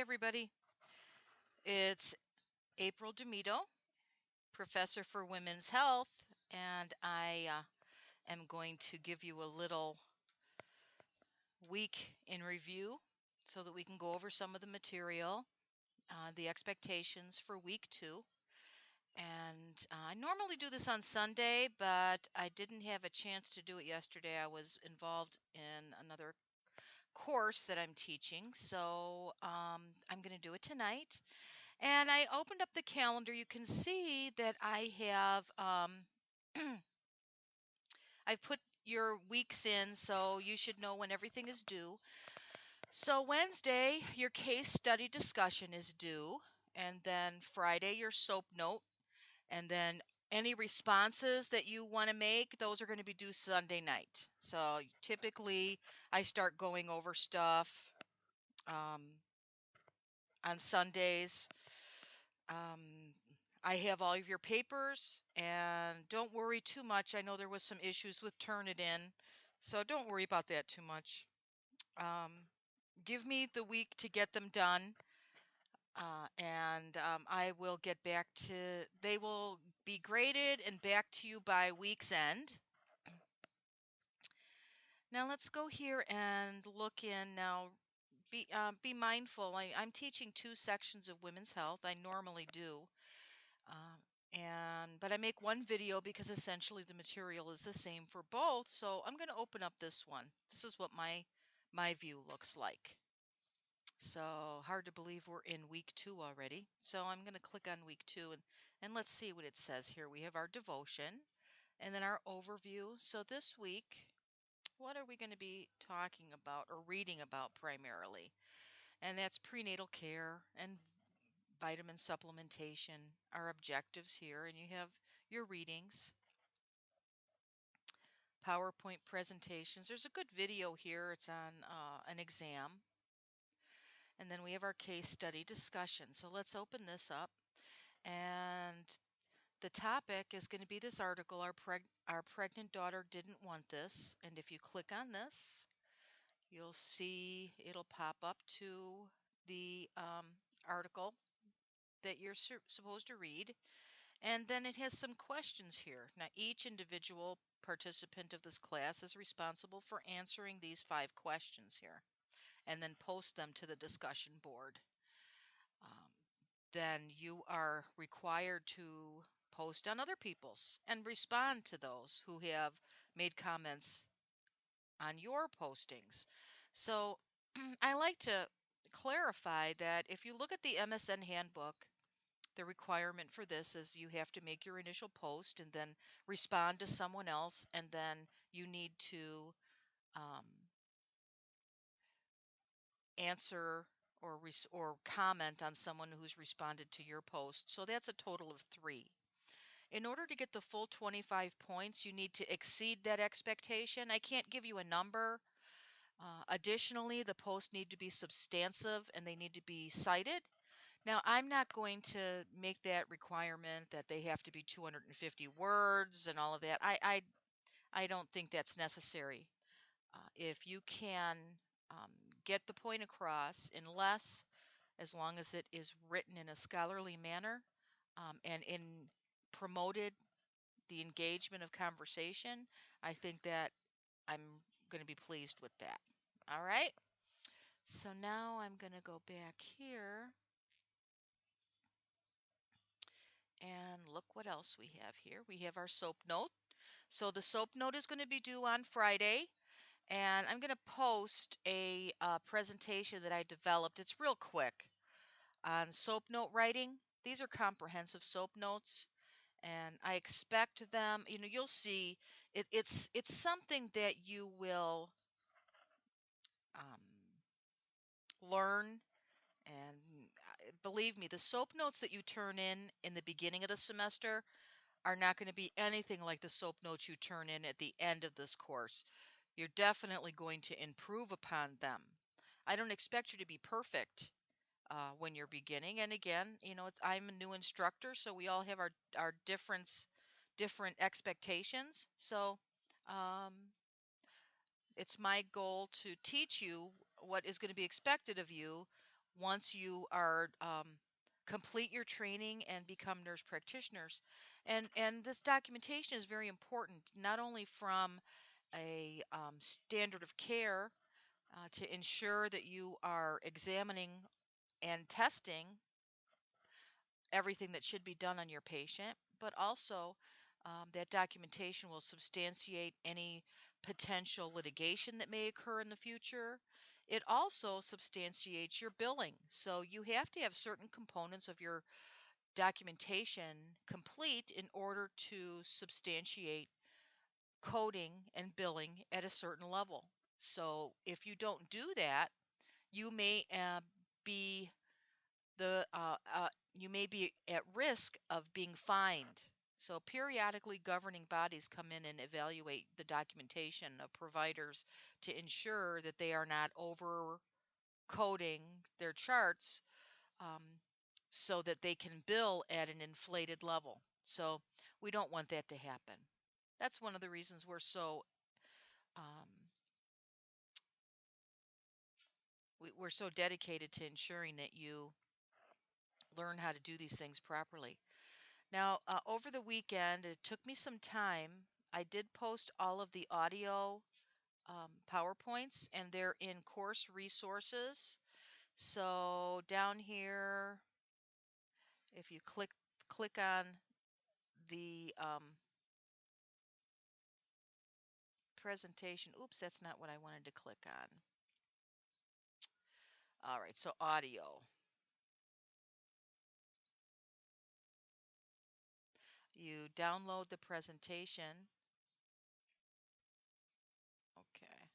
everybody. It's April Demito, professor for women's health, and I am going to give you a little week in review so that we can go over some of the material, the expectations for week 2. And I normally do this on Sunday, but I didn't have a chance to do it yesterday. I was involved in another course that I'm teaching, so I'm going to do it tonight. And I opened up the calendar. You can see that I have I've put your weeks in, so you should know when everything is due. So Wednesday, your case study discussion is due, and then Friday, your SOAP note, and then any responses that you want to make, those are going to be due Sunday night. So typically, I start going over stuff um, on Sundays. Um, I have all of your papers, and don't worry too much. I know there was some issues with Turnitin, so don't worry about that too much. Um, Give me the week to get them done, and I will get back to. They will be graded and back to you by week's end. Now let's go here and look in now. Be mindful. I'm teaching 2 sections of women's health. I normally do. Um, but I make one video because essentially the material is the same for both. So I'm going to open up this one. This is what my view looks like. So hard to believe we're in week 2 already. So I'm going to click on week 2 and let's see what it says here. We have our devotion and then our overview. So this week, what are we going to be talking about or reading about primarily? And that's prenatal care and vitamin supplementation, our objectives here, and you have your readings, PowerPoint presentations. There's a good video here. It's on an exam. And then we have our case study discussion. So let's open this up. And the topic is going to be this article, our pregnant daughter didn't want this. And if you click on this, you'll see it'll pop up to the article that you're supposed to read. And then it has some questions here. Now, each individual participant of this class is responsible for answering these 5 questions here and then post them to the discussion board. Um, then you are required to post on other people's and respond to those who have made comments on your postings. So I like to clarify that if you look at the MSN handbook, the requirement for this is you have to make your initial post and then respond to someone else, and then you need to um, answer or comment on someone who's responded to your post. So that's a total of 3. In order to get the full 25 points, you need to exceed that expectation. I can't give you a number. Additionally, the posts need to be substantive and they need to be cited. Now, I'm not going to make that requirement that they have to be 250 words and all of that. I don't think that's necessary. If you can um, get the point across in less, as long as it is written in a scholarly manner and in promoted the engagement of conversation, I think that I'm going to be pleased with that. All right. So now I'm going to go back here and look what else we have here. We have our SOAP note. So the SOAP note is going to be due on Friday, and I'm going to post a presentation that I developed. It's real quick on SOAP note writing. These are comprehensive SOAP notes, and I expect them. You'll see it's something that you will um, learn. And believe me, the SOAP notes that you turn in the beginning of the semester are not going to be anything like the SOAP notes you turn in at the end of this course. You're definitely going to improve upon them. I don't expect you to be perfect when you're beginning. And again, I'm a new instructor, so we all have our different expectations. So um, it's my goal to teach you what is going to be expected of you once you are complete your training and become nurse practitioners. And this documentation is very important, not only from a standard of care to ensure that you are examining and testing everything that should be done on your patient, but also that documentation will substantiate any potential litigation that may occur in the future. It also substantiates your billing. So you have to have certain components of your documentation complete in order to substantiate coding and billing at a certain level. So if you don't do that, you may be the you may be at risk of being fined. So periodically governing bodies come in and evaluate the documentation of providers to ensure that they are not over coding their charts, um, so that they can bill at an inflated level. So we don't want that to happen. That's one of the reasons um, we're so dedicated to ensuring that you learn how to do these things properly. Now, over the weekend, it took me some time. I did post all of the audio PowerPoints, and they're in course resources. So down here, if you click on the presentation, oops, that's not what I wanted to click on. All right, so audio. You download the presentation. Okay.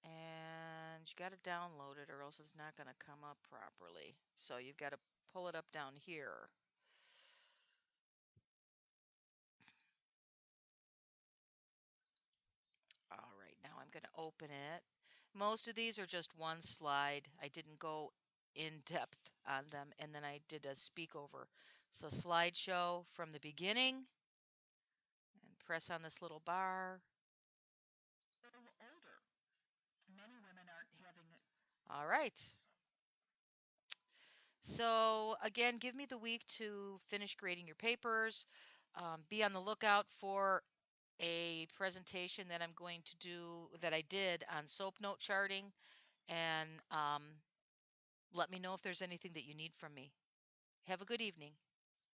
And you got to download it or else it's not going to come up properly. So you've got to pull it up down here. All right, now I'm going to open it. Most of these are just one slide. I didn't go in depth on them, and then I did a speak over. So slideshow from the beginning, and press on this little bar. Older. Many women aren't having it. All right. So again, give me the week to finish grading your papers. Be on the lookout for a presentation that I'm going to do that I did on SOAP note charting, and let me know if there's anything that you need from me. Have a good evening.